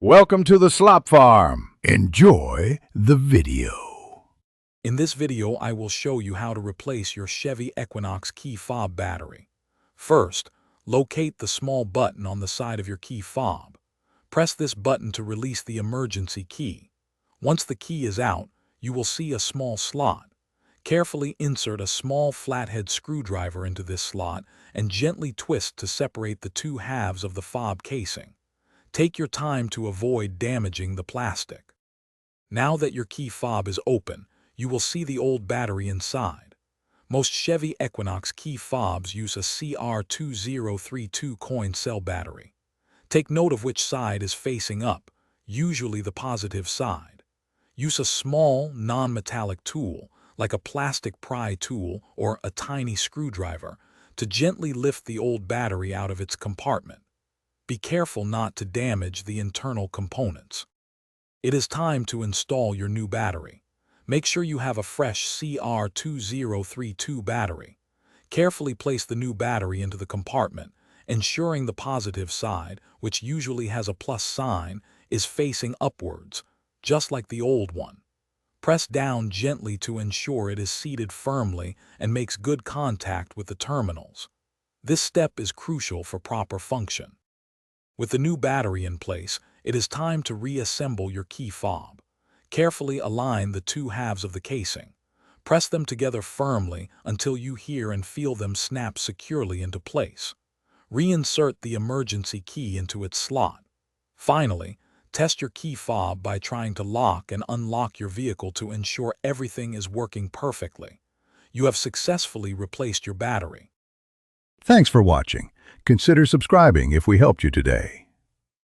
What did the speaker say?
Welcome to the Slop Farm. Enjoy the video. In this video, I will show you how to replace your Chevy Equinox key fob battery. First, locate the small button on the side of your key fob. Press this button to release the emergency key. Once the key is out, you will see a small slot. Carefully insert a small flathead screwdriver into this slot and gently twist to separate the two halves of the fob casing. Take your time to avoid damaging the plastic. Now that your key fob is open, you will see the old battery inside. Most Chevy Equinox key fobs use a CR2032 coin cell battery. Take note of which side is facing up, usually the positive side. Use a small, non-metallic tool, like a plastic pry tool or a tiny screwdriver, to gently lift the old battery out of its compartment. Be careful not to damage the internal components. It is time to install your new battery. Make sure you have a fresh CR2032 battery. Carefully place the new battery into the compartment, ensuring the positive side, which usually has a plus sign, is facing upwards, just like the old one. Press down gently to ensure it is seated firmly and makes good contact with the terminals. This step is crucial for proper function. With the new battery in place, it is time to reassemble your key fob. Carefully align the two halves of the casing. Press them together firmly until you hear and feel them snap securely into place. Reinsert the emergency key into its slot. Finally, test your key fob by trying to lock and unlock your vehicle to ensure everything is working perfectly. You have successfully replaced your battery. Thanks for watching. Consider subscribing if we helped you today.